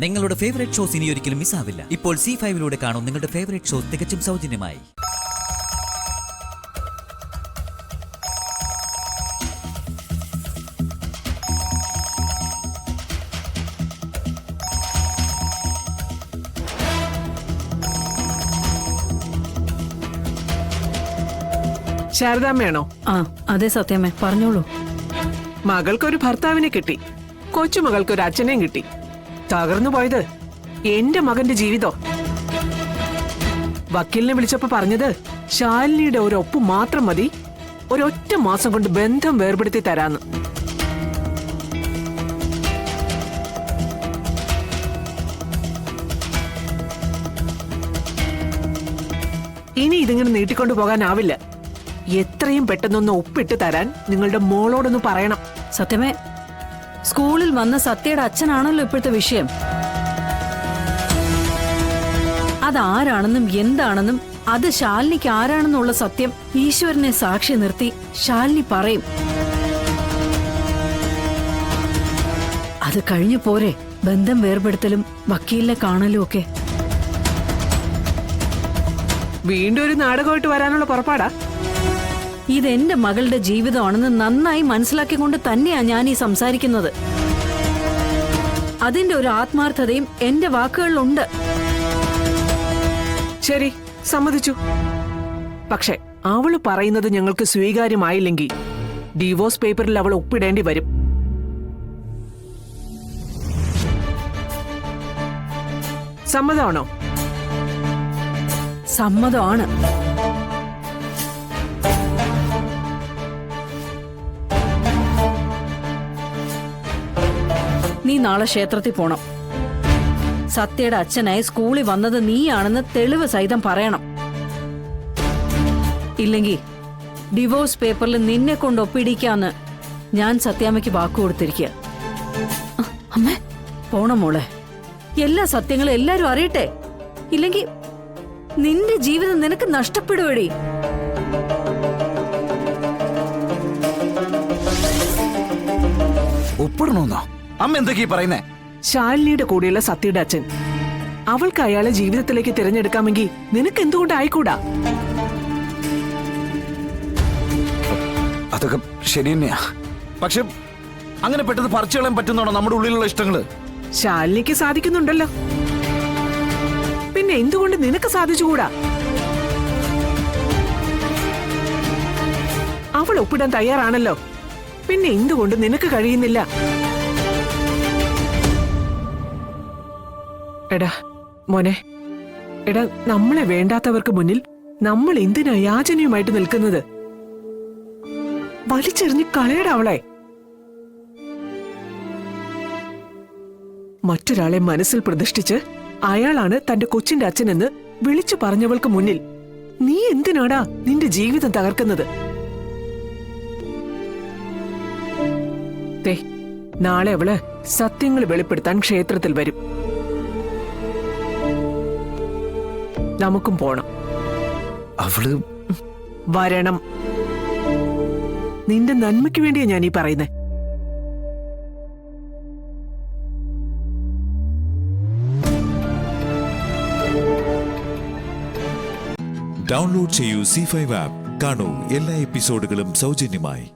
നിങ്ങളുടെ favourite shows ഇനി ഒരിക്കലും മിസ്സാവില്ല. ഇപ്പോൾ C5-ലൂടെ കാണും നിങ്ങളുടെ ഫേവറേറ്റ് ഷോസ് തികച്ചും സൗജന്യമായി. ശാരദാമ്മയാണോ? ആ അതെ സത്യമേ, പറഞ്ഞോളൂ. മകൾക്കൊരു ഭർത്താവിനെ കിട്ടി, കൊച്ചുമകൾക്കൊരു അച്ഛനെയും കിട്ടി. തകർന്നു പോയത് എന്റെ മകന്റെ ജീവിതോ. വക്കീലിനെ വിളിച്ചപ്പോ പറഞ്ഞത് ശാലിനിയുടെ ഒരു ഒപ്പ് മാത്രം മതി, ഒരൊറ്റ മാസം കൊണ്ട് ബന്ധം വേർപെടുത്തി തരാന്ന്. ഇനി ഇതിങ്ങനെ നീട്ടിക്കൊണ്ടു പോകാനാവില്ല. എത്രയും പെട്ടെന്നൊന്ന് ഒപ്പിട്ട് തരാൻ നിങ്ങളുടെ മോളോടൊന്ന് പറയണം. സത്യമേ, സ്കൂളിൽ വന്ന സത്യയുടെ അച്ഛനാണല്ലോ ഇപ്പോഴത്തെ വിഷയം. അതാരാണെന്നും എന്താണെന്നും അത് ശാലിനിക്ക് ആരാണെന്നുള്ള സത്യം ഈശ്വരനെ സാക്ഷി നിർത്തി ശാലിനി പറയും. അത് കഴിഞ്ഞു പോരെ ബന്ധം വേർപെടുത്തലും വക്കീലിനെ കാണലും ഒക്കെ. വീണ്ടും ഒരു നാടകമായിട്ട് വരാനുള്ള പുറപ്പാടാ. ഇതെന്റെ മകളുടെ ജീവിതമാണെന്ന് നന്നായി മനസ്സിലാക്കിക്കൊണ്ട് തന്നെയാ ഞാൻ ഈ സംസാരിക്കുന്നത്. അതിന്റെ ഒരു ആത്മാർത്ഥതയും എന്റെ വാക്കുകളിലുണ്ട്. ശരി, സമ്മതിച്ചു. പക്ഷെ അവള് പറയുന്നത് ഞങ്ങൾക്ക് സ്വീകാര്യമായില്ലെങ്കിൽ ഡിവോഴ്സ് പേപ്പറിൽ അവൾ ഒപ്പിടേണ്ടി വരും. സമ്മതമാണോ? സമ്മതമാണ്. നീ നാളെ ക്ഷേത്രത്തിൽ പോണം. സത്യയുടെ അച്ഛനായി സ്കൂളിൽ വന്നത് നീയാണെന്ന് തെളിവ് സഹിതം പറയണം. ഇല്ലെങ്കിൽ ഡിവോഴ്സ് പേപ്പറിൽ നിന്നെ കൊണ്ട് ഒപ്പിടിക്കാന്ന് ഞാൻ സത്യാമ്മയ്ക്ക് വാക്കു കൊടുത്തിരിക്കുക. അമ്മേ, പോണം മോളെ. എല്ലാ സത്യങ്ങളും എല്ലാരും അറിയട്ടെ. ഇല്ലെങ്കിൽ നിന്റെ ജീവിതം നിനക്ക് നഷ്ടപ്പെടുവടി. ഒപ്പിടണോന്നോ അമ്മ എന്തൊക്കെയാ പറയുന്നേ? ശാലിനിയുടെ കൂടെയുള്ള സത്യയുടെ അച്ഛൻ. അവൾക്ക് അയാളെ ജീവിതത്തിലേക്ക് തിരഞ്ഞെടുക്കാമെങ്കിൽ നിനക്ക് എന്തുകൊണ്ട് ആയിക്കൂടാ? അതൊക്കെ ശരി തന്നെയാ. പക്ഷെ അങ്ങനെ പെട്ടെന്ന് പറിച്ചു കളയാൻ പറ്റുന്നതാണോ നമ്മുടെ ഉള്ളിലുള്ള ഇഷ്ടങ്ങള്? ശാലിനിക്ക് സാധിക്കുന്നുണ്ടല്ലോ, പിന്നെ എന്തുകൊണ്ട് നിനക്ക് സാധിച്ചുകൂടാ? അവൾ ഒപ്പിടാൻ തയ്യാറാണല്ലോ, പിന്നെ എന്തുകൊണ്ട് നിനക്ക് കഴിയുന്നില്ല? എടാ മോനെ, എടാ, നമ്മളെ വേണ്ടാത്തവർക്ക് മുന്നിൽ നമ്മൾ എന്തിനാ യാചനയുമായിട്ട് നിൽക്കുന്നത്? വലിച്ചെറിഞ്ഞ് കളയടാ അവളെ. മറ്റൊരാളെ മനസ്സിൽ പ്രതിഷ്ഠിച്ച് അയാളാണ് തന്റെ കൊച്ചിന്റെ അച്ഛനെന്ന് വിളിച്ചു പറഞ്ഞവൾക്ക് മുന്നിൽ നീ എന്തിനാടാ നിന്റെ ജീവിതം തകർക്കുന്നത്? നാളെ അവള് സത്യങ്ങൾ വെളിപ്പെടുത്താൻ ക്ഷേത്രത്തിൽ വരും. നമുക്കും പോണം. അവള് വരണം. നിന്റെ നന്മയ്ക്ക് വേണ്ടിയാ ഞാൻ ഈ പറയുന്നേ. ഡൗൺലോഡ് ചെയ്യൂ C5 ആപ്പ്. കാണൂ എല്ലാ എപ്പിസോഡുകളും സൗജന്യമായി.